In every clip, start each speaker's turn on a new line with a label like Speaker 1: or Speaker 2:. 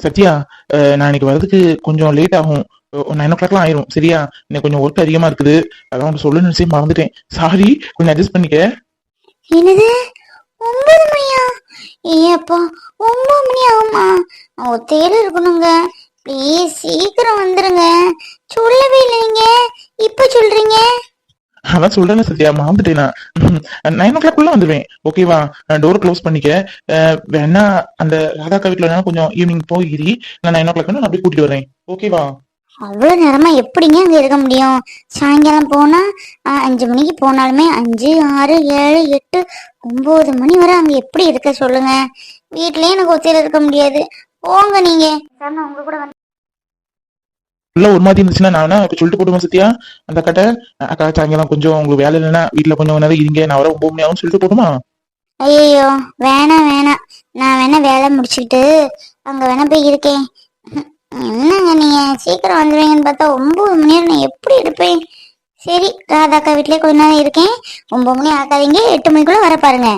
Speaker 1: சத்யா, நான் இன்னைக்கு வரதுக்கு கொஞ்சம் லேட் ஆகும். 9 o'clockலாம் ஆயிரும். சரியா? இன்னைக்கு கொஞ்சம் ஒர்க் அதிகமா இருக்குது. அதான் உனக்கு சொல்ல நினைச்சே மறந்துட்டேன். சாரி, கொஞ்சம் அட்ஜஸ்ட் பண்ணிக்க.
Speaker 2: என்னது 9 மணியா? ஏப்பா 9 மணி ஆகுமா? நான் ஒத்தையில இருக்கணுங்க. ப்ளீஸ் சீக்கிரம் வந்துருங்க. சொல்லவே இல்லைங்க, இப்ப சொல்றீங்க.
Speaker 1: அதான் சொல்றேன்னு சத்யா, மறந்துட்டேன் நான். 9 o'clock வந்துடுவேன். ஓகேவா? டோர் க்ளோஸ் பண்ணிக்க. வேணா அந்த ராதாக்கா வீட்டுல வேணா கொஞ்சம் ஈவினிங் போயிரி. நான் 9 o'clock நான் அப்படியே கூட்டிட்டு வரேன். ஓகேவா?
Speaker 2: அவ்வளவு நேரமா எப்படிங்க அங்க இருக்க முடியும்? சாயங்காலம் போனா 5 மணிக்கு போனாலுமே 5, 6, 7, 8, 9 மணி வரை அங்க எப்படி இருக்க சொல்லுங்க? வீட்லயே எனக்கு ஒத்தையில இருக்க முடியாது. போங்க நீங்க. உங்க கூட
Speaker 1: எல்லாம் ஒரு மாதிரி இருந்துச்சுன்னா நான் வேணா இப்ப சொல்லிட்டு போடுவேன் சத்யா. அந்த அக்காட்ட, அக்கா சாயங்காலம் கொஞ்சம் உங்களுக்கு வேலை இல்லைன்னா வீட்டுல கொஞ்சம் நேரம் இருங்க, நான் வர 9 மணி ஆகும்னு சொல்லிட்டு போடுமா?
Speaker 2: ஐயோ, வேணாம் வேணாம். நான் வேணா வேலை முடிச்சுக்கிட்டு அங்க வேணா போய் இருக்கேன். என்னங்க நீங்க சீக்கிரம் வந்துடுவீங்கன்னு பார்த்தா 9 மணி வரை நான் எப்படி இருப்பேன்? சரி, ராதாக்கா வீட்லயே கொஞ்ச நேரம் இருக்கேன். 9 மணி ஆக்காதீங்க, 8 மணிக்குள்ள வர பாருங்க.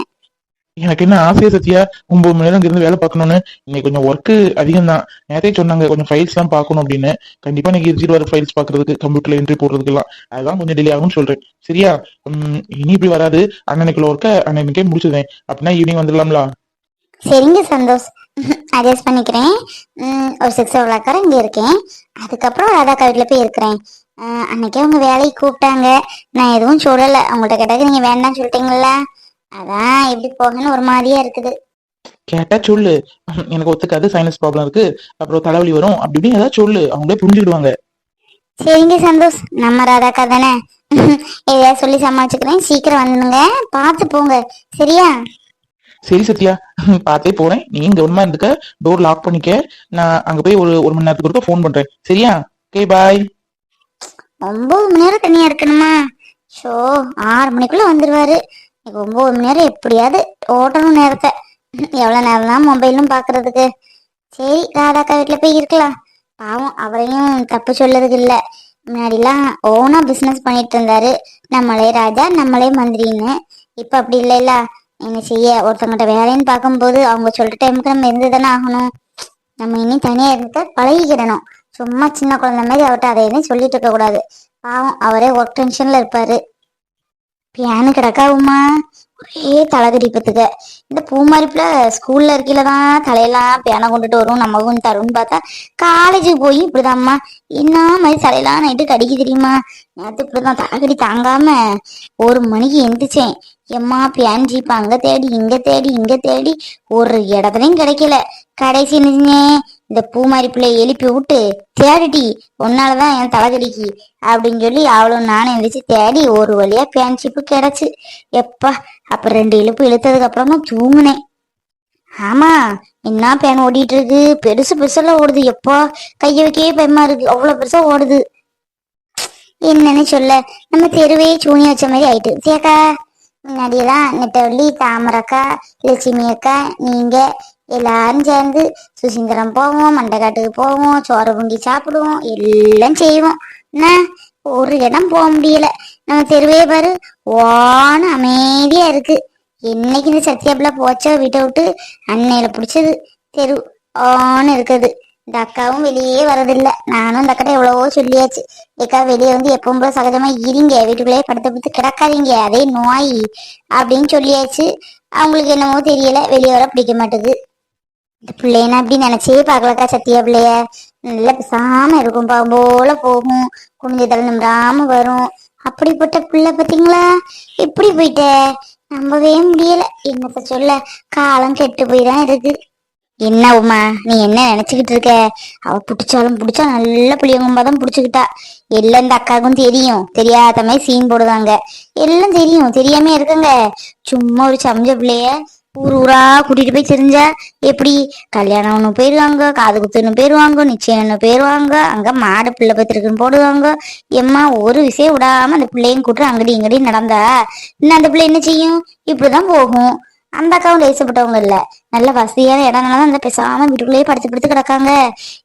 Speaker 1: எனக்கு என்ன ஆசையா சத்யா, 9 மணி நேரம் இருந்து வேலை பார்க்கணும்னு. இன்னைக்கு கொஞ்சம் ஒர்க் அதிகம் தான். நேரத்தையும் சொன்னாங்க கொஞ்சம் ஃபைல்ஸ் எல்லாம் பார்க்கணும் அப்படின்னு. கண்டிப்பா இன்னைக்கு இருந்துட்டு வர ஃபைல்ஸ் பாக்குறதுக்கு, கம்ப்யூட்டர்ல என்ட்ரி போடுறதுக்கெல்லாம். அதெல்லாம் கொஞ்சம் டிலே ஆகும்னு சொல்றேன். சரியா? இனி இப்படி வராது. அண்ணனுக்குள்ள ஒர்க்க அண்ணனுக்கே முடிச்சுதேன் அப்படின்னா ஈவினிங் வந்துடலாம்ல?
Speaker 2: சரிங்க சந்தோஷ், அட்ஜஸ்ட் பண்ணிக்கிறேன். ஒரு 6 o'clock இங்க இருக்கேன். அதுக்கப்புறம் ராதாக்கா வீட்டுல போய் இருக்கிறேன். அன்னைக்கே அவங்க வேலைக்கு கூப்பிட்டாங்க. நான் எதுவும் சொல்லலை. அவங்கள்ட்ட கேட்டாக்க நீங்க வேண்டாம்னு சொல்லிட்டீங்களா? அதான் எப்படி போகன்னு ஒரு மாதிரியா இருக்குது.
Speaker 1: கேட்டா சொல்லு. எனக்கு ஒத்துக்காது, சைனஸ் ப்ராப்ளம் இருக்கு, அப்புறம் தலைவலி வரும், அப்படி இப்படின்னு ஏதாவது சொல்லு. அவங்களே புரிஞ்சுக்கிடுவாங்க.
Speaker 2: சரிங்க சந்தோஷ், நம்ம ராதாக்கா தானே. எதையாவது சொல்லி சமாளிச்சுக்கிறேன். சீக்கிரம் வந்துடுங்க, பார்த்து போங்க. சரியா?
Speaker 1: சரி சத்யா, பார்த்தே போறேன். நீ கவனமா இருந்துக்க. டோர் லாக் பண்ணிக்க. நான் அங்க போய் ஒரு மணி நேரத்துக்கு ஒருக்கா ஃபோன் பண்றேன். சரியா? ஓகே, பாய்.
Speaker 2: 9 மணி நேரம் தனியா இருக்கணுமா? ஷோ, 6 மணிக்குள்ள வந்துருவாரு. 9 மணி நேரம் எப்படியாவது ஓட்டணும் நேரத்தை. எவ்வளவு நேரம் தான் மொபைலும் பாக்குறதுக்கு. சரி, ராதாக்கா வீட்டுல போய் இருக்கலாம். பாவம், அவரையும் தப்பு சொல்லதுக்கு இல்ல. முன்னாடிலாம் ஓனா பிசினஸ் பண்ணிட்டு இருந்தாரு. நம்மளே ராஜா நம்மளே மந்திரின்னு. இப்ப அப்படி இல்லைல்ல. என்ன செய்ய, ஒருத்தவங்கிட்ட வேலைன்னு பார்க்கும்போது அவங்க சொல்ற டைமுக்கு நம்ம இருந்துதானே ஆகணும். நம்ம இனி தனியா இருந்துட்டு பழகிக்கிடணும். சும்மா சின்ன குழந்தை மாதிரி அவர்கிட்ட அதை எதுவும் சொல்லிட்டு இருக்க கூடாது. பாவம், அவரே ஒர்க் டென்ஷன்ல இருப்பாரு. பியானு கிடக்காவுமா, ஒரே தலைகடிப்பத்துக்க. இந்த பூமாரிப்புல ஸ்கூல்ல இருக்கையிலதான் தலையெல்லாம் பியானை கொண்டுட்டு வரும், நமக்கும் தரும்னு பார்த்தா காலேஜுக்கு போய் இப்படிதான்மா. என்ன மாதிரி தலையெல்லாம் நைட்டு கடிக்க தெரியுமா? நேற்று இப்படிதான் தலைகடி தாங்காம 1 மணிக்கு எந்திரிச்சேன். எம்மா பியான் ஜீப் அங்க தேடி இங்க தேடி இங்க தேடி ஒரு இடத்துலயும் கிடைக்கல. கடைசி இந்த பூமாரி பிள்ளைய எழுப்பி விட்டு, தேடிட்டி உன்னாலதான் என் தலைகடிக்கு அப்படின்னு சொல்லி அவளும் நானும் எந்திரிச்சு தேடி ஒரு வழியா பேன் ஜீப்பு கிடைச்சு. எப்பா, அப்ப 2 இழுப்பு இழுத்ததுக்கு அப்புறமா தூங்குனேன். ஆமா, என்ன பேன் ஓடிட்டு இருக்கு, பெருசு பெருசெல்லாம் ஓடுது. எப்பா, கைய வைக்கவே பயமா இருக்கு, அவ்வளவு பெருசா ஓடுது. என்னன்னு சொல்ல, நம்ம தெருவே சூனி வச்ச மாதிரி ஆயிட்டு. சேக்கா, முன்னாடியெல்லாம் நெட்டவள்ளி, தாமரக்கா, லட்சுமி அக்கா, நீங்க எல்லாரும் சேர்ந்து சுசீந்திரம் போவோம், மண்டைக்காட்டுக்கு போவோம், சோறு பொங்கி சாப்பிடுவோம், எல்லாம் செய்வோம். என்ன, ஒரு இடம் போக முடியல. நம்ம தெருவே பாரு, ஓன அமைதியா இருக்கு. என்னைக்கு இந்த சத்தியாப்புல போச்சோ வீட்டை விட்டு, அன்னையில பிடிச்சது தெரு ஓன்னு இருக்குது. இந்த அக்காவும் வெளியே வரதில்லை. நானும் இந்த அக்கா எவ்வளவோ சொல்லியாச்சு. ஏக்கா, வெளியே வந்து எப்பவும் போல சகஜமா இருங்க, வீட்டுக்குள்ளேயே படுத்து படுத்து கிடக்காதீங்க, அதே நோய் அப்படின்னு சொல்லியாச்சு. அவங்களுக்கு என்னமோ தெரியல, வெளியே வர பிடிக்க மாட்டேது. இந்த பிள்ளைய அப்படி நினைச்சே பாக்கலக்கா. சத்தியா பிள்ளைய நல்லா பேசாம இருக்கும், பாம்போல போகும், குனிஞ்சதல் நிமிராம வரும். அப்படிப்பட்ட பிள்ளை பாத்தீங்களா, எப்படி போயிட்ட? நம்பவே முடியல. என்னத்த சொல்ல, காலம் கெட்டு போய்தான் இருக்கு. என்ன உமா, நீ என்ன நினைச்சுக்கிட்டு இருக்க? அவ பிடிச்சாலும் பிடிச்சா நல்ல புளியங்கும்பாதான் பிடிச்சுக்கிட்டா. எல்லாம் இந்த அக்காவுக்கும் தெரியும். தெரியாத மாதிரி சீன் போடுவாங்க. எல்லாம் தெரியும், தெரியாம இருக்குங்க. சும்மா ஒரு சமஞ்ச பிள்ளைய ஊர் ஊரா கூட்டிட்டு போய் தெரிஞ்சா எப்படி? கல்யாணம் ஒண்ணு போயிருவாங்க, காது குத்துன்னு போயிருவாங்க, நிச்சயம்னு போயிருவாங்க, அங்க மாடு பிள்ளை பத்திருக்குன்னு போடுவாங்க. எம்மா, ஒரு விஷயம் விடாம அந்த பிள்ளையும் கூட்டு அங்கடி இங்கடி நடந்தா இன்னும் அந்த பிள்ளை என்ன செய்யும்? இப்படிதான் போகும். அந்த அக்காவும் லேசப்பட்டவங்க இல்ல, நல்ல வசதியான இடங்கள்லாம் அந்த பேசாம வீட்டுக்குள்ளேயே படுத்து படுத்து கிடக்காங்க.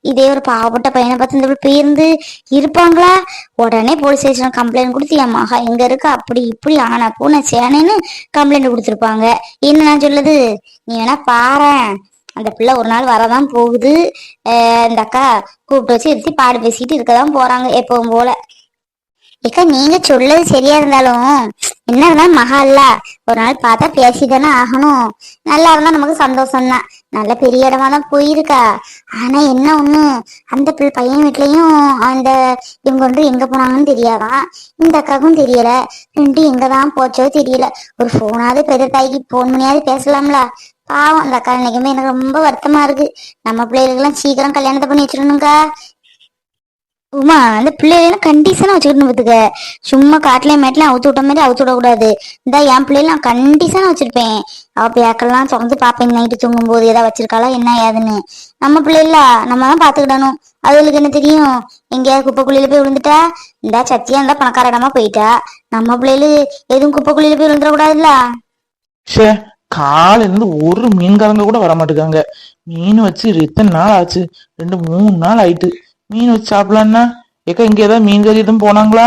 Speaker 2: இதே ஒரு பாவப்பட்ட பையனை பார்த்து இந்த பேருந்து இருப்பாங்களா? உடனே போலீஸ் ஸ்டேஷன் கம்ப்ளைண்ட் கொடுத்து, என் மகா எங்க இருக்கு, அப்படி இப்படி ஆனா பூனை சேனேன்னு கம்ப்ளைண்ட் கொடுத்துருப்பாங்க. என்ன நான் சொல்லுது, நீ வேணா பாரேன். அந்த பிள்ளை ஒரு நாள் வரதான் போகுது. இந்த அக்கா கூப்பிட்டு வச்சு இருத்தி பாடு பேசிட்டு இருக்கதான் போறாங்க எப்பவும் போல. ஏக்கா நீங்க சொல்லது சரியா இருந்தாலும் என்ன இருந்தாலும் மகால்ல ஒரு நாள் பார்த்தா பேசிதானே ஆகணும். நல்லா இருந்தா நமக்கு சந்தோஷம் தான். நல்ல பெரிய இடமா தான் போயிருக்கா. ஆனா என்ன ஒண்ணு, அந்த பையன் வீட்லயும் அந்த இவங்க வந்து எங்க போனாங்கன்னு தெரியாதான். இந்த அக்காவுக்கும் தெரியல. ரெண்டு எங்கதான் போச்சோ தெரியல. ஒரு போனாவது பெரிய தாய்க்கு போன் பண்ணியாவது பேசலாம்ல. பாவம் அந்த அக்கா நினைக்கும்போது எனக்கு ரொம்ப வருத்தமா இருக்கு. நம்ம பிள்ளைகளுக்கு எல்லாம் சீக்கிரம் கல்யாணத்தை பண்ணி வச்சிடணும்க்கா. உமா அந்த பிள்ளைகளும் கண்டிஷனா வச்சுக்கணும் பாத்துக்க. சும்மா காட்டுலயும் மேட்லயும் அவுத்து விட்ட மாதிரி அவுத்து விடக்கூடாது. இந்த என் பிள்ளைல நான் கண்டிஷனா வச்சிருப்பேன். அவ பேக்கெல்லாம் திறந்து பாப்பேன் நைட்டு தூங்கும் போது ஏதாவது வச்சிருக்காளா என்ன ஏதுன்னு. நம்ம பிள்ளைல நம்ம தான் பாத்துக்கிடணும். அதுகளுக்கு என்ன தெரியும், எங்கேயாவது குப்பை குழியில போய் விழுந்துட்டா. இந்த சத்தியா இருந்தா பணக்கார இடமா போயிட்டா. நம்ம பிள்ளைகளு எதுவும் குப்பை குழியில போய் விழுந்துடக்கூடாதுல்ல.
Speaker 1: ஷே, காலையில இருந்து ஒரு மீன்காரங்க கூட வர மாட்டேங்காங்க. மீன் வச்சு எத்தனை நாள் ஆச்சு? 2-3 நாள் ஆயிட்டு. மீன் வச்சு சாப்பிடலான்னா ஏக்கா இங்க ஏதாவது மீன் கறி எதுவும் போனாங்களா?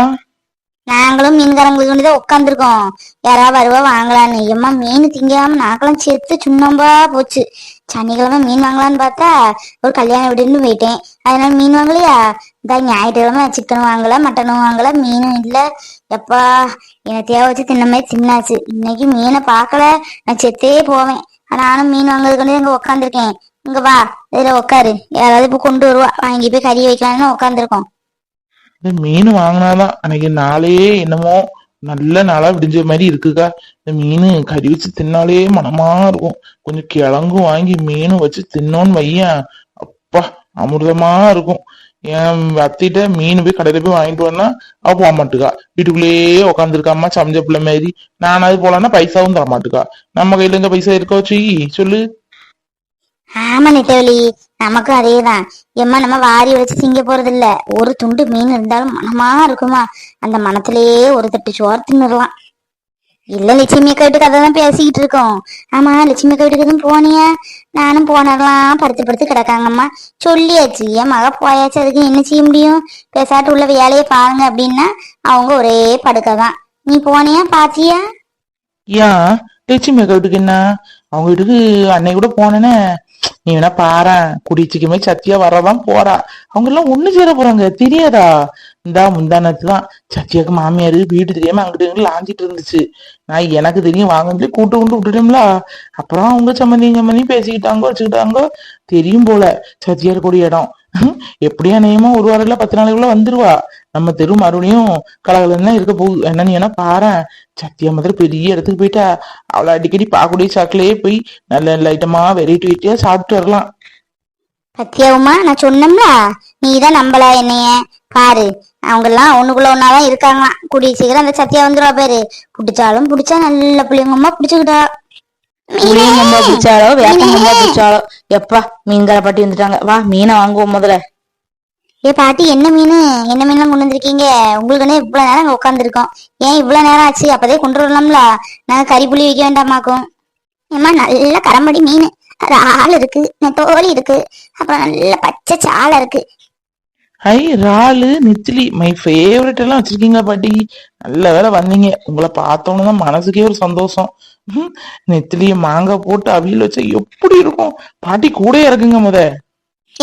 Speaker 2: நாங்களும் மீன்காரங்களுக்கு வேண்டிதான் உட்காந்துருக்கோம். யாராவது வருவா வாங்கலான்னு. எம்மா மீன் திங்காம நாக்கெல்லாம் சேர்த்து சுண்ணம்பா போச்சு. சனிக்கிழமை மீன் வாங்கலான்னு பார்த்தா ஒரு கல்யாண வீடுன்னு போயிட்டேன். அதனால மீன் வாங்கலையா. இந்த ஞாயிற்றுக்கிழமை சிக்கன் வாங்கல, மட்டனும் வாங்கல, மீனும் இல்ல. எப்பா என்னை தேவை வச்சு தின்ன மாதிரி தின்னாச்சு. இன்னைக்கு மீனை பார்க்கல நான் செத்தே போவேன். நானும் மீன் வாங்குறதுக்கு வந்து இங்க உட்காந்துருக்கேன். இங்க வா, இதுல உட்காரு. யாராவது இப்ப கொண்டு வருவா, வாங்கி போய் கறி வைக்கலாம்னு உட்காந்துருக்கோம்.
Speaker 1: இந்த மீன் வாங்கினாதான் அன்னைக்கு நாளே என்னமோ நல்ல நாளா விடிஞ்ச மாதிரி இருக்குக்கா. இந்த மீன் கறி வச்சு தின்னாலே மனமா இருக்கும். கொஞ்சம் கிழங்கும் வாங்கி மீனும் வச்சு தின்னோன்னு வையன், அப்பா அமிர்தமா இருக்கும். என் அத்திட்ட மீன் போய் கடையில போய் வாங்கிட்டு வரனா அவ போக மாட்டுக்கா. வீட்டுக்குள்ளேயே உட்காந்துருக்காமா சமைச்ச பிள்ளை மாதிரி. நானாவது போலான்னா பைசாவும் தர மாட்டுக்கா. நம்ம கையில இருந்த பைசா இருக்க வச்சு சொல்லு.
Speaker 2: ஆமா நெட்டவலி, நமக்கும் அதேதான். எம்மா நம்ம வாரி வச்சு திங்க போறது இல்ல. ஒரு துண்டு மீன் இருந்தாலும் மனமா இருக்குமா. அந்த மனத்திலேயே ஒரு தட்டு சோறு தின்னுடலாம். இல்ல லட்சுமி அக்கா வீட்டுக்கு அதான் பேசிக்கிட்டு இருக்கோம். ஆமா லட்சுமி அக்கா வீட்டுக்கு எதுவும் போனியா? நானும் போனதெல்லாம் படுத்து படுத்து கிடக்காங்கம்மா. சொல்லியாச்சு என் மக போயாச்சு, அதுக்கு என்ன செய்ய முடியும். பேசாட்டு உள்ள வேலையை பாருங்க அப்படின்னா அவங்க ஒரே படுக்கதான். நீ போனியா பாத்தியா?
Speaker 1: ஏன் லட்சுமி அக்கா வீட்டுக்கு என்ன? அவங்க வீட்டுக்கு அன்னை கூட போனேன்னு. நீ வேணா பாரு, குடி சீக்கிரமே சத்தியா வரதான் போறா. அவங்க எல்லாம் ஒண்ணு சேர போறாங்க தெரியாதா? இந்தா முந்தானத்துதான் சத்தியாக்கு மாமியாரு வீடு தெரியாம அங்கிட்டு லாஞ்சிட்டு இருந்துச்சு. நான் எனக்கு தெரியும் வாங்கி கூட்டு கொண்டு விட்டுட்டோம்ல. அப்புறம் அவங்க சம்மந்தியும் பேசிக்கிட்டாங்க வச்சுக்கிட்டாங்க. தெரியும் போல சத்தியார் கூடிய இடம். எப்படியா நேயமா ஒரு வாரம் இல்ல 10 நாளைக்குள்ள வந்துருவா. நம்ம தெரு மறுபடியும் கலகலன்னா இருக்க போகுது. என்ன நீ என்ன பாரு, சத்தியா மாதிரி பெரிய இடத்துக்கு போயிட்டா. அவளை அடிக்கடி பாக்கூடிய சாக்கிலேயே போய் நல்ல நல்ல ஐட்டமா வெரைட்டி வெரைட்டியா சாப்பிட்டு வரலாம்.
Speaker 2: சத்தியாவுமா நான் சொன்னோம்ல, நீதான் நம்பல என்னைய. பாரு அவங்க எல்லாம் ஒண்ணுக்குள்ள ஒன்னாதான் இருக்காங்களாம். கூடிய சீக்கிரம் அந்த சத்தியா வந்துருவா பேரு. புடிச்சாலும் புடிச்சா நல்ல புள்ளியங்கம்மா புடிச்சுக்கிட்டா.
Speaker 3: புளியங்கம்பா பிடிச்சாலோ வேப்பங்கம்பா பிடிச்சாலோ எப்பா மீன்கார பாட்டி வந்துட்டாங்க. வா மீனை வாங்குவோம் முதல்ல.
Speaker 2: ஏ பாட்டி என்ன மீன் என்ன மீன்லாம் கொண்டு வந்திருக்கீங்க? உங்களுக்குன்னே இவ்வளவு நேரம் அங்க உட்காந்துருக்கோம். ஏன் இவ்வளவு நேரம் ஆச்சு? அப்பதே கொண்டு வரலாம்ல. நாங்க கறி புளி வைக்க வேண்டாமாக்கும். ஏமா நல்ல கரம்படி மீன், ஆள் இருக்கு, தோலி இருக்கு, அப்புறம் நல்ல பச்சை சாலை இருக்கு.
Speaker 1: ஐ இறாலு நெத்திலி மை ஃபேவரட் எல்லாம் வச்சிருக்கீங்களா பாட்டி? நல்ல வேலை வந்தீங்க. உங்களை பார்த்தோன்னு தான் மனசுக்கே ஒரு சந்தோஷம். நெத்திலிய மாங்காய் போட்டு அவியல் வச்சா எப்படி இருக்கும்? பாட்டி கூட இறக்குங்க முத.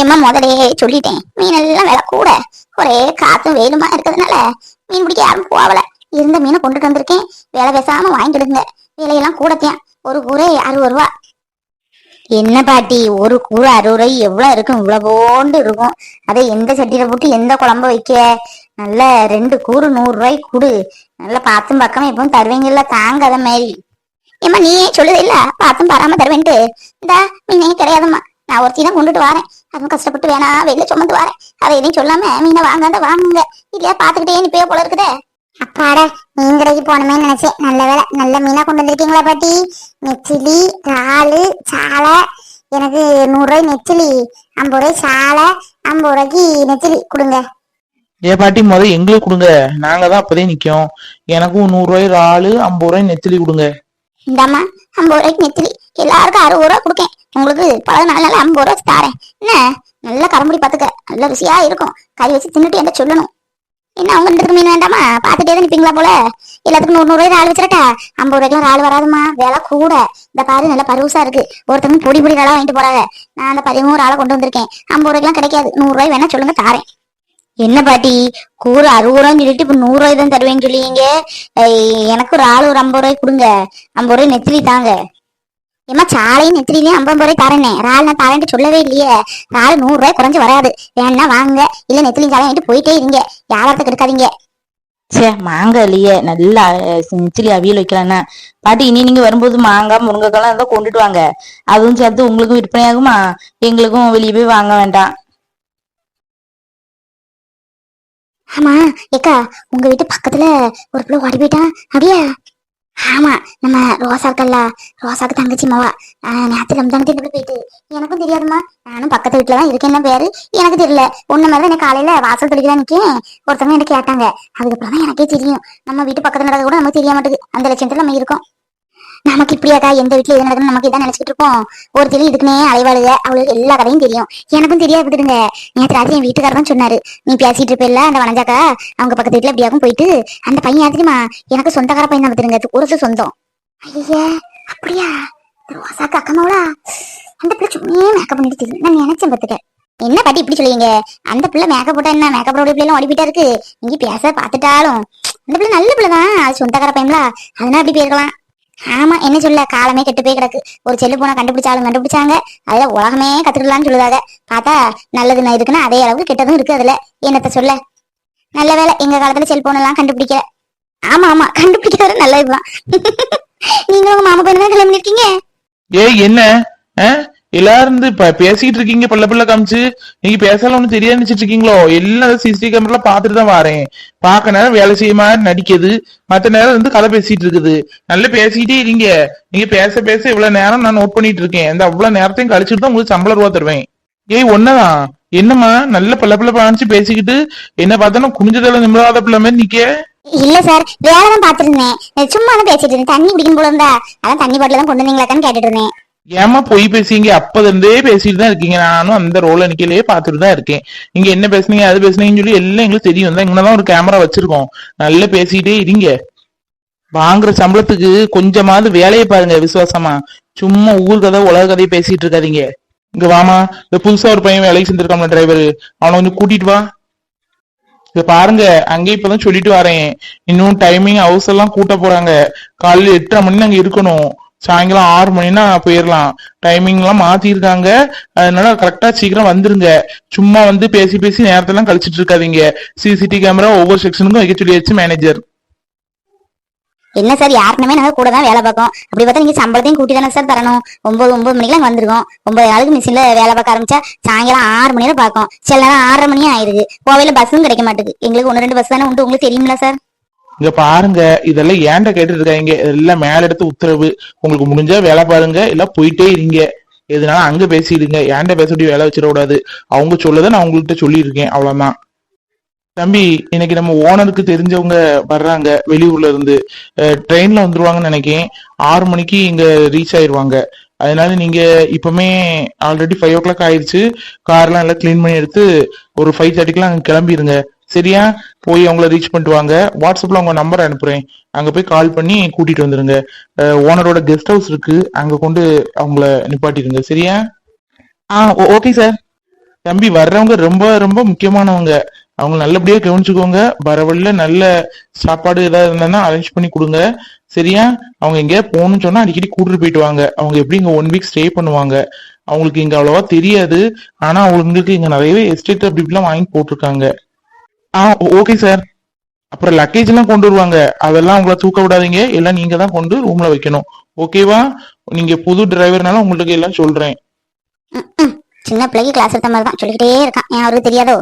Speaker 2: ஏமா முதலே சொல்லிட்டேன், மீன் எல்லாம் விலை கூட. ஒரே காத்தும் வெயிலுமா இருக்கிறதுனால மீன் பிடிக்க யாரும் போகல. இருந்த மீனை கொண்டுட்டு வந்திருக்கேன். வேலை பேசாம வாங்கிடுங்க. விலையெல்லாம் கூடத்தேன். ஒரு கூரை 60 ரூபா. என்ன பாட்டி ஒரு கூறு 60 ரூபாய் எவ்வளவு இருக்கும்? இவ்வளவு போண்டு இருக்கும். அதை எந்த சட்டியில போட்டு எந்த குழம்ப வைக்க? நல்ல 2 கூறு 100 ரூபாய்க்கு கொடு. நல்லா பார்த்தும் பக்கமா எப்பவும் தருவீங்கல்ல, தாங்காத மாதிரி. ஏமா நீ சொல்லுது இல்ல பார்த்தும் பாராம தருவேன்ட்டு. இந்த மீனே கிடையாதும்மா, நான் ஒருத்தி தான் கொண்டுட்டு வரேன். அதுவும் கஷ்டப்பட்டு வேணா வெளில சுமந்து வரேன். அதை எதையும் சொல்லாம மீனை வாங்காத வாங்குங்க. இல்லையா பாத்துக்கிட்டே நிப்பே போல இருக்குதே. அப்பாட மீன் கடைக்கு போனமே நினைச்சேன். நல்ல வேலை நல்ல மீனா கொண்டு வந்திருக்கீங்களா பாட்டி. நெச்சிலி, இறாலு, சாலை. எனக்கு 100 ரூபாய் நெச்சிலி, 50 ரூபாய் சாலை, 50 ரூபாய்க்கு நெச்சிலி கொடுங்க.
Speaker 1: ஏ பாட்டி முத எங்களுக்கு கொடுங்க, நாங்க தான் அப்பதே நிக்கோம். எனக்கும் 100 ரூபாய் இறாலு, 50 ரூபாய் நெத்திலி கொடுங்க.
Speaker 2: இந்தாம்மா 50 ரூபாய்க்கு நெத்திலி. எல்லாருக்கும் 60 ரூபா கொடுக்கேன். உங்களுக்கு பல நாள் 50 ரூபா தாரேன். என்ன நல்ல கரம்புடி பாத்துக்க, நல்ல ருசியா இருக்கும். கறி வச்சு தின்னுட்டு என்ன சொல்லணும். என்ன அவங்க 2 மீன் வேண்டாமா? பாத்துட்டே தான் நிப்பீங்களா போல? எல்லாத்துக்கும் 100 ரூபாய் ஆள் வச்சிருக்கா. 50 ரூபாய்க்கு ஆள் வராதுமா, விலை கூட. இந்த பாரு நல்ல பருவசா இருக்கு. ஒருத்தவங்க பொடி பொடி நல்லா வாங்கிட்டு போறாங்க. நான் அந்த 13 ஆளை கொண்டு வந்திருக்கேன். 50 ரூபாய்க்குலாம் கிடைக்காது. 100 ரூபாய் வேணா சொல்லுங்க, தாரேன். என்ன பாட்டி, கூறு 60 ரூபான்னு சொல்லிட்டு இப்ப 100 ரூபாய் தான் தருவேன்னு சொல்லிங்க. எனக்கு ஒரு ஆள் ஒரு 50 ரூபாய் கொடுங்க. 50 ரூபாய் நெத்திலி தாங்க. ஏமா சாலையும் நெத்திரிலையும் 50 ரூபாய் தரேனே, ரால் நான் தரேன்ட்டு சொல்லவே இல்லையே. ரால் 100 ரூபாய் குறைஞ்சு வராது. வேணா வாங்க, இல்ல நெத்திலியும் சாலையும் வாங்கிட்டு போயிட்டே இருங்க. வியாபாரத்தை கெடுக்காதீங்க.
Speaker 3: சே மாங்காய் இல்லையே, நல்லா நெத்திலி அவியல் வைக்கலாம்னா. பாட்டி இனி நீங்க வரும்போது மாங்காய் முருங்கைக்காய் இருந்தா கொண்டுட்டு வாங்க. அதுவும் சேர்த்து உங்களுக்கும் விற்பனை ஆகுமா, எங்களுக்கும் வெளியே போய் வாங்க வேண்டாம்.
Speaker 2: ஆமா ஏக்கா, உங்க வீட்டு பக்கத்துல ஒரு பிள்ளை ஓடி போயிட்டான் அப்படியா? ஆமா, நம்ம ரோசா இருக்கல்ல, ரோசாக்கு தங்கச்சி மாவா. நேற்று ரம்ஜானுக்கு இந்த பிள்ளை போயிட்டு. எனக்கும் தெரியாதுமா, நானும் பக்கத்து வீட்டுலதான் இருக்கேன். பேரு எனக்கு தெரியல. ஒண்ணு மாதிரி எனக்கு காலையில வாசல் தெளிக்கலாம் நிக்கேன். ஒருத்தவங்க எனக்கு கேட்டாங்க. அதுக்கப்புறம் தான் எனக்கே தெரியும். நம்ம வீட்டு பக்கத்துல நடக்க கூட நமக்கு தெரிய மாட்டேங்குது. அந்த லட்சத்துல நம்ம இருக்கோம். நமக்கு இப்படியாக்கா, எந்த வீட்டுல எது நடக்கணும் நமக்கு இதான் நினைச்சிட்டு இருப்போம். ஒரு தெளிவு இதுக்குன்னே அலைவாளுக. அவளுக்கு எல்லா கதையும் தெரியும். எனக்கும் தெரியாது விட்டுடுங்க. நேற்று ராத்திரி என் வீட்டுக்காரர் தான் சொன்னாரு, நீ பேசிட்டு இருப்பில்ல அந்த வனஜாக்கா, அவங்க பக்கத்து வீட்டுல எப்படியாக்கும் போயிட்டு அந்த பையன் யாரு தெரியுமா? எனக்கு சொந்தக்கார பையன் தான் விட்டுருங்க, ஒரு சொந்தம். ஐயா அப்படியா? ரோசாக்கு அக்கமாவளா? அந்த பிள்ளை சும்மையே மேக்கப் பண்ணிட்டு தெரியும். நான் நினைச்சேன் பத்துக்க. என்ன பாட்டி இப்படி சொல்லுவீங்க? அந்த பிள்ளை மேக்கப் போட்டா என்ன, மேக்கப் போட பிள்ளை ஓடிப்பிட்டா இருக்கு. நீங்க பேச பாத்துட்டாலும் அந்த பிள்ளை நல்ல பிள்ளைதான். அது சொந்தக்கார பையன்ல, அதனால அப்படி போயிருக்கலாம். ஆமா, என்ன சொல்ல, காலமே கெட்டு போய் கிடக்கு. ஒரு செல்லு போனா கண்டுபிடிச்சாங்க. அதுல உலகமே கத்துக்கலாம்னு சொல்லுவாங்க. பார்த்தா நல்லது இருக்குன்னா அதே அளவுக்கு கெட்டதும் இருக்கு அதுல. என்னத்த சொல்ல. நல்ல வேலை எங்க காலத்துல செல்போன் எல்லாம் கண்டுபிடிக்கல. ஆமா கண்டுபிடிக்கிறது நல்லதுதான். நீங்க உங்க மாமா பையன் கல்யாணம் பண்ணிருக்கீங்க?
Speaker 1: ஏய் என்ன எல்லாரும் பேசிட்டு இருக்கீங்க, பல்ல காமிச்சு. நீங்க பேசலாம் ஒண்ணு தெரியாது நினைச்சிட்டு இருக்கீங்களோ? எல்லாம் சிசிடிவி கேமரா பாத்துட்டு தான் வாரேன். பாக்க நேரம் வேலை செய்ய மாதிரி நடிக்குது, மத்த நேரம் கதை பேசிட்டு இருக்குது. நல்லா பேசிட்டே இருங்க. நீங்க பேச இவ்வளவு நேரம் நான் நோட் பண்ணிட்டு இருக்கேன். இந்த அவ்வளவு நேரத்தையும் கழிச்சுட்டு தான் உங்களுக்கு சம்பளம் ரூபா தருவேன். ஏய் ஒன்னதான் என்னம்மா, நல்ல பல்ல காமிச்சு பேசிக்கிட்டு என்ன பார்த்தா குனிஞ்சதால நிமிடாத பிள்ளை மாதிரி நிக்க.
Speaker 2: இல்ல சார், வேலைதான் பாத்துருந்தேன். சும்மா தான் பேசிட்டு இருந்தேன். தண்ணி குடிக்கணும் போல இருந்தா, அதான் தண்ணி பாட்டில தான் கொண்டு வந்தீங்களாக்கான்னு கேட்டுட்டு இருந்தேன்.
Speaker 1: ஏமா பொய் பேசிங்க? அப்பதுல இருந்தே பேசிட்டு தான் இருக்கீங்க. நானும் அந்த ரோல நிக்கலையே பாத்துட்டு தான் இருக்கேன். நீங்க என்ன பேசுனீங்க அது பேசுனீங்கன்னு சொல்லி எல்லாம் எங்களுக்கு தெரியும். இங்கதான் ஒரு கேமரா வச்சிருக்கோம். நல்லா பேசிட்டே இருங்க. வாங்குற சம்பளத்துக்கு கொஞ்சமாவது வேலையை பாருங்க விசுவாசமா. சும்மா ஊர் கதை உலக கதையை பேசிட்டு இருக்காதீங்க. இங்க வாமா, இந்த புதுசா ஒரு பையன் வேலைக்கு செஞ்சிருக்காம டிரைவர், அவனை கொஞ்சம் கூட்டிட்டு வா. இத பாருங்க, அங்கே இப்பதான் சொல்லிட்டு வரேன். இன்னும் டைமிங் ஹவுஸ் எல்லாம் கூட்ட போறாங்க. காலையில 8:30 மணி அங்க இருக்கணும். சாயங்காலம் 6 மணினா போயிடலாம். டைமிங் எல்லாம் மாத்திருக்காங்க. அதனால கரெக்டா சீக்கிரம் வந்துருங்க. சும்மா பேசி நேரத்தெல்லாம் கழிச்சிட்டு இருக்காதீங்க. சிசிடிவி கேமரா ஒவ்வொரு செக்ஷனுக்கும் வைக்க சொல்லியாச்சு மேனேஜர்.
Speaker 2: என்ன சார், யாருக்குமே நாங்க கூட தான் வேலை பார்க்கோம். அப்படி பார்த்தா நீங்க சம்பளத்தையும் கூட்டி தானே சார் தரணும். 9 மணிக்கெல்லாம் வந்திருக்கோம். 9 நாளுக்கு மிஷின்ல வேலை பார்க்க ஆரம்பிச்சா சாயங்காலம் 6 மணி நேரம் பார்க்கும். சில நேரம் 6:30 மணியும் ஆயிடுது. கோவையில பஸ்ஸும் கிடைக்க மாட்டேங்குது. எங்களுக்கு 1-2 பஸ் தானே உண்டு, உங்களுக்கு தெரியுமில்ல சார்.
Speaker 1: இங்க பாருங்க, இதெல்லாம் ஏன்டா கேட்டு இருக்காங்க? இதெல்லாம் மேல எடுத்து உத்தரவு. உங்களுக்கு முடிஞ்சா வேலை பாருங்க, இல்ல போயிட்டே இருங்க. எதுனால அங்க பேசிடுங்க. ஏன்டா பேசக்கூடிய வேலை வச்சிடக்கூடாது. அவங்க சொல்லதை நான் உங்கள்கிட்ட சொல்லியிருக்கேன், அவ்வளவுதான். தம்பி, இன்னைக்கு நம்ம ஓனருக்கு தெரிஞ்சவங்க வர்றாங்க வெளியூர்ல இருந்து. ட்ரெயின்ல வந்துருவாங்கன்னு நினைக்கிறேன். 6 மணிக்கு இங்க ரீச் ஆயிருவாங்க. அதனால நீங்க இப்பவுமே ஆல்ரெடி 5 o'clock ஆயிடுச்சு. கார்லாம் எல்லாம் கிளீன் பண்ணி எடுத்து ஒரு 5:30க்குலாம் அங்க கிளம்பிடுங்க. சரியா? போய் அவங்கள ரீச் பண்ணிட்டு வாங்க. வாட்ஸ்அப்ல உங்க நம்பர் அனுப்புறேன். அங்க போய் கால் பண்ணி கூட்டிட்டு வந்துருங்க. ஓனரோட கெஸ்ட் ஹவுஸ் இருக்கு, அங்க கொண்டு அவங்கள நிப்பாட்டிடுங்க. சரியா? Okay sir. தம்பி, வர்றவங்க ரொம்ப ரொம்ப முக்கியமானவங்க. அவங்க நல்லபடியா கவனிச்சுக்கோங்க. வரவழில நல்ல சாப்பாடு ஏதாவது இருந்தா அரேஞ்ச் பண்ணி கொடுங்க. சரியா? அவங்க எங்கேயா போகணும்னு சொன்னா அடிக்கடி கூட்டிட்டு போயிட்டு வாங்க. அவங்க எப்படி இங்க 1 week ஸ்டே பண்ணுவாங்க. அவங்களுக்கு இங்க அவ்வளவா தெரியாது. ஆனா அவங்களுக்கு இங்க நிறையவே எஸ்டேட் அப்படி இப்படிலாம் வாங்கி போட்டிருக்காங்க. Okay sir. அப்புறம் லக்கேஜ் எல்லாம் கொண்டு வருவாங்க. அதெல்லாம் உங்களை தூக்க விடாதீங்க. எல்லாம் நீங்க தான் கொண்டு ரூம்ல வைக்கணும். ஓகேவா? நீங்க புது டிரைவர்னால உங்களுக்கு எல்லாம் சொல்றேன்.
Speaker 2: சின்ன பிள்ளைக்கு கிளாஸ் எடுத்த மாதிரி தான் சொல்லிக்கிட்டே இருக்கான். ஏன் அவருக்கு தெரியாதோ?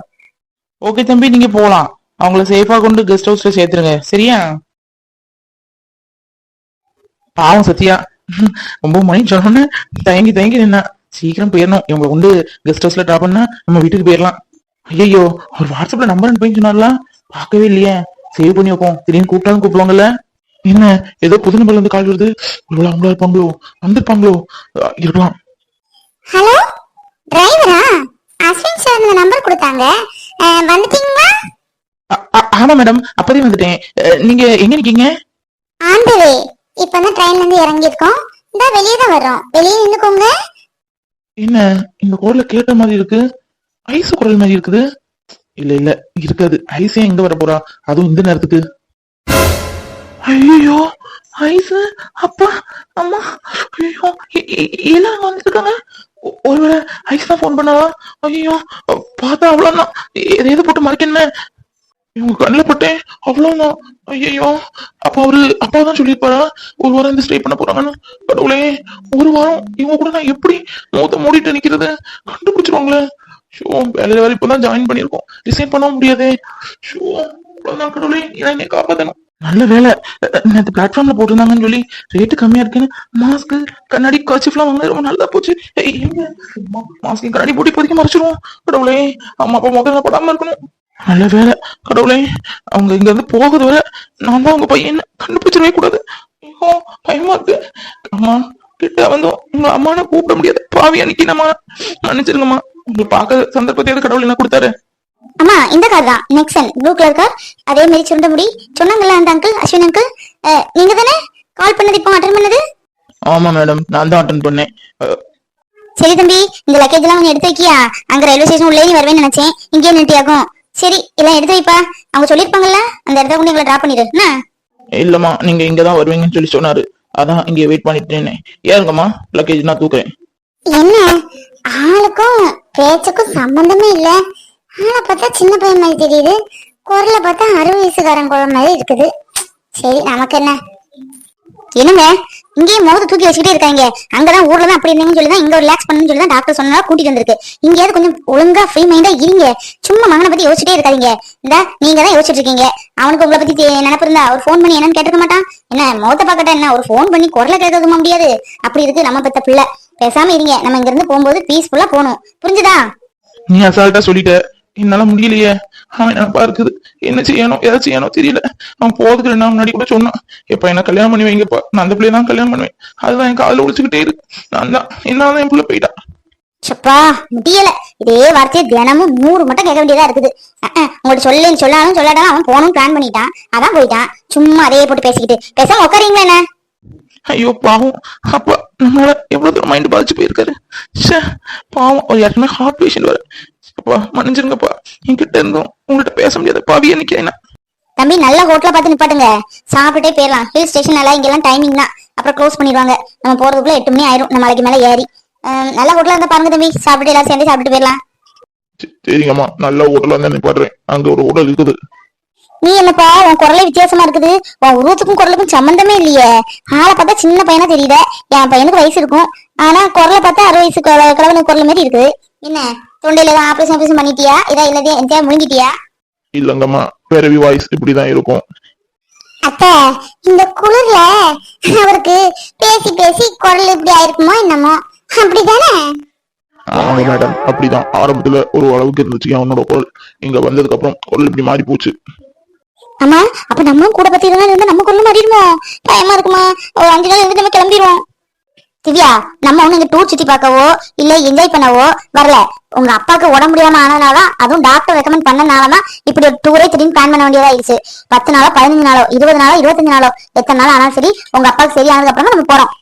Speaker 1: ஓகே தம்பி, நீங்க போலாம். அவங்கள சேஃபா கொண்டு கெஸ்ட் ஹவுஸ்ல சேர்த்துருங்க. சரியா? பாவம் சத்யா 9 மணி சொன்னோன்னு தயங்கி நின்னா. சீக்கிரம் போயிடணும். இவங்களை கொண்டு கெஸ்ட் ஹவுஸ்ல டிராப் பண்ணா நம்ம வீட்டுக்கு போயிடலாம். ஐயோ, அவர் வாட்ஸ்அப்ல நம்பர் அனுப்பி சொன்னார்லாம், பார்க்கவே இல்லையே. சேவ் பண்ணி வைப்போம். திடீர்னு கூப்பிட்டாலும் கூப்பிடுவாங்கல்ல. என்ன ஏதோ புது நம்பர்ல இருந்து கால் வருது. அவங்களா இருப்பாங்களோ, வந்திருப்பாங்களோ, இருக்கலாம்.
Speaker 2: ஹலோ டிரைவரா? அஸ்வின் சார் இந்த நம்பர் கொடுத்தாங்க, வந்துட்டீங்களா?
Speaker 1: ஆமா மேடம், அப்பதே வந்துட்டேன். நீங்க எங்க இருக்கீங்க?
Speaker 2: ஆண்டவே, இப்பதான் ட்ரெயின்ல இருந்து இறங்கி இருக்கோம். இந்த வெளியே தான் வர்றோம், வெளியே நின்னுக்கோங்க.
Speaker 1: என்ன இந்த குரல்ல கேட்ட மாதிரி இருக்கு? ஐசு குரல் மாதிரி இருக்குது. இல்ல இல்ல, இருக்காது. ஐசே எங்க வர போறா, அதுவும் இந்த நேரத்துக்கு? ஐயோ, ஐசு, அப்பா, அம்மா, ஐயோ, எல்லாரும் வந்துருக்காங்க. ஒருவேளை ஐஸ் தான் போன் பண்ணாவா? ஐயோ, பார்த்தா அவ்வளவுதான். எதை போட்டு மறைக்கணும், இவங்க கண்ணில் பட்டேன், அவ்வளவுதான். ஐயோ, அப்ப அவரு அப்பாதான் சொல்லியிருப்பாரா ஒரு வாரம் இந்த ஸ்டே பண்ண போறாங்கன்னு? கடவுளே, ஒரு வாரம் இவங்க கூட நான் எப்படி மூத்த மூடிட்டு நிக்கிறது? கண்டுபிடிச்சிருவாங்களே. ஷோ, வேலையில வேற இப்பதான் ஜாயின் பண்ணிருக்கோம், ரிசைன் பண்ண முடியாதே. ஷோ, அவ்வளவுதான். கடவுளே, என்னை காப்பாத்தணும். நல்ல வேலை, நேற்று பிளாட்ஃபார்ம்ல போட்டிருந்தாங்கன்னு சொல்லி ரேட்டு கம்மியா இருக்குன்னு மாஸ்க், கண்ணாடி, கர்ச்சிஃப்லாம் வாங்க ரொம்ப நல்லா போச்சு. மாஸ்க், கண்ணாடி போட்டு இப்போதைக்கு மறைச்சிருவோம். கடவுளே, அம்மா அப்பா முதல்ல படாம இருக்கணும். நல்ல வேலை கடவுளே, அவங்க இங்க இருந்து போகுது வரை நான் தான் உங்க பையன் கண்டுபிடிச்சிடவே கூடாது. ஐயோ, பயமா இருக்கு. அம்மா கிட்ட வந்தோம், உங்க அம்மான கூப்பிட முடியாது. பாவி அன்னைக்கு நம்ம மன்னிச்சிருங்கம்மா. உங்களை பார்க்க சந்தர்ப்பத்தையாவது கடவுள் என்ன கொடுத்தாரு.
Speaker 2: அம்மா, இந்த கார் தான் நெக்ஸன், ப்ளூ கலர் கார். அதே மாதிரி சுருண்ட முடி. சொன்னாங்கல்ல அந்த அங்கிள், அஸ்வின் அங்கிள், நீங்க தானே கால் பண்ணது, இப்போ அட்டன் பண்ணது?
Speaker 1: ஆமா மேடம், நான் தான் அட்டன் பண்ணேன்.
Speaker 2: சரி தம்பி, இந்த லக்கேஜ் எல்லாம் கொஞ்சம் எடுத்து வைக்கியா? அங்க ரயில்வே ஸ்டேஷன் உள்ளே நீ வருவேன்னு நினைச்சேன், இங்கே நிறுத்தியாகும். சரி, எல்லாம் எடுத்து வைப்பா. அவங்க சொல்லிருப்பாங்கல்ல, அந்த இடத்த கொண்டு எங்களை டிராப் பண்ணிடு. என்ன?
Speaker 1: இல்லம்மா, நீங்க இங்கதான் வருவீங்கன்னு சொல்லி சொன்னாரு, அதான் இங்க வெயிட் பண்ணிட்டேன். ஏறுங்கம்மா, லக்கேஜ் நான் தூக்குறேன்.
Speaker 2: என்ன ஆளுக்கும் பேச்சுக்கும் சம்பந்தமே இல்ல. ஆளை பார்த்தா சின்ன பையன் மாதிரி தெரியுது, குரலை பார்த்தா 60 வயசுக்காரன் குரல் மாதிரி இருக்குது. சரி, நமக்கு என்ன? என்னங்க இங்கேயே மோத தூக்கி வச்சுக்கிட்டே இருக்காங்க? அங்கதான் ஊர்ல தான் அப்படி இருந்தீங்கன்னு சொல்லிதான் இங்க ரிலாக்ஸ் பண்ணணும்னு சொல்லி தான் டாக்டர் சொன்னா கூட்டிட்டு வந்திருக்கு. இங்கேயாவது கொஞ்சம் ஒழுங்கா ஃப்ரீ மைண்டா இருங்க. சும்மா மகனை பத்தி யோசிச்சுட்டே இருக்காதீங்க. இந்த நீங்க தான் யோசிச்சுட்டு இருக்கீங்க. அவனுக்கு உங்களை பத்தி நினைப்பு இருந்தா ஒரு ஃபோன் பண்ணி என்னன்னு கேட்டுக்க மாட்டான்? என்ன மோத்த பாக்கட்டா என்ன, ஒரு ஃபோன் பண்ணி குரலை கேட்கறதுமா முடியாது? அப்படி இருக்கு நம்ம பெத்த பிள்ளை. பேசாம இருங்க, நம்ம இங்க இருந்து போகும்போது பீஸ்ஃபுல்லா போகணும். புரிஞ்சுதா?
Speaker 1: நீ அசால்ட்டா சொல்லிட்ட, என்னால முடியலையே. அவன் நினைப்பா இருக்குது, என்ன செய்யணும் எதை செய்யணும் தெரியல. அவன் போறதுக்கு 2 நாள் முன்னாடி கூட சொன்னான், எப்ப என்ன கல்யாணம் பண்ணி வைங்கப்பா, நான் அந்த பிள்ளைய தான் கல்யாணம் பண்ணுவேன். அதுதான் என் காதுல ஒழிச்சுக்கிட்டே இருக்கு. நான் தான் என்னால என் பிள்ளை போயிட்டான்.
Speaker 2: சப்பா முடியல, இதே வார்த்தையை தினமும் 100 மட்டும் கேட்க வேண்டியதா இருக்குது. உங்கள்ட்ட சொல்லாலும் சொல்லாட்டாலும் அவன் போகணும் பிளான் பண்ணிட்டான், அதான் போயிட்டான். சும்மா அதையே போட்டு பேசிக்கிட்டு. பேசாம உட்காரீங்களா என்ன?
Speaker 1: ஐயோ பாவம், அப்பா நம்மளால எவ்வளவு தூரம் மைண்ட் பாதிச்சு போயிருக்காரு. பாவம், ஒரு யாருமே ஹார்ட் பேஷண்ட் வர. அப்பா மன்னிச்சிருங்கப்பா, என்கிட்ட இருந்தோம் உங்கள்கிட்ட பேச முடியாது. பாவி எனக்கு என்ன
Speaker 2: தம்பி, நல்ல ஹோட்டலா பார்த்து நிப்பாட்டுங்க, சாப்பிட்டுட்டே போயிடலாம். ஹில் ஸ்டேஷன் எல்லாம் இங்கெல்லாம் டைமிங் தான், அப்புறம் க்ளோஸ் பண்ணிடுவாங்க. நம்ம போறதுக்குள்ள 8 மணி ஆயிரும், நம்ம நாளைக்கு மேல ஏறி. நல்ல ஹோட்டலா இருந்தா பாருங்க தம்பி, சாப்பிட்டு எல்லாம் சேர்ந்து சாப்பிட்டு போயிடலாம்.
Speaker 1: சரிங்கம்மா, நல்ல ஹோட்டலா இருந்தா நிப்பாடுறேன். அங்க ஒரு ஹோட்டல் இருக்குது.
Speaker 2: நீ என்னப்பா, உன் குரலே வித்தியாசமா இருக்குது. உன் உருவத்துக்கும் குரலுக்கும் சம்பந்தமே இல்லையே. ஆளை பார்த்தா சின்ன பையனா தெரியுத. என் பையனுக்கு வயசு இருக்கும், ஆனா குரலை பார்த்தா 60 வயசு கிழவனுக்கு குரல் மாதிரி இருக்குது. என்ன தொண்டையில ஏதாவது ஆபரேஷன் பண்ணிட்டியா? இதா இல்லதே எந்த முழுங்கிட்டியா?
Speaker 1: இல்லங்கம்மா, பிறவி வாய்ஸ் இப்படிதான் இருக்கும்.
Speaker 2: அத்த, இந்த குளிர்ல அவருக்கு பேசி பேசி குரல் இப்படி ஆயிருக்குமோ என்னமோ, அப்படிதானே?
Speaker 1: ஆமாங்க மேடம், அப்படிதான். ஆரம்பத்துல ஒரு அளவுக்கு இருந்துச்சு அவனோட குரல், இங்க வந்ததுக்கு அப்புறம் குரல் இப்படி மாறி போச்சு.
Speaker 2: ஆமா, அப்ப நம்ம கூட பத்தி இருந்தா நம்ம குரல் மாறிடுமோ? பயமா இருக்குமா? ஒரு 5 நாள் இருந்து நம்ம கிளம்பிடுவோம். திவ்யா, நம்ம ஒண்ணு இங்க டூர் சுத்தி பார்க்கவோ இல்ல என்ஜாய் பண்ணவோ வரல. உங்க அப்பாவுக்கு உடம்பு முடியாம ஆனதுனாலதான், அதுவும் டாக்டர் ரெக்கமெண்ட் பண்ணனாலதான் இப்படி ஒரு டூரே திடீர்னு பிளான் பண்ண வேண்டியதா ஆயிடுச்சு. 10 நாளோ 15 நாளோ 20 நாளோ 25 நாளோ எத்தனை நாள் ஆனாலும் சரி, உங்க அப்பாவுக்கு சரி ஆனதுக்கு அப்புறம் நம்ம போறோம்.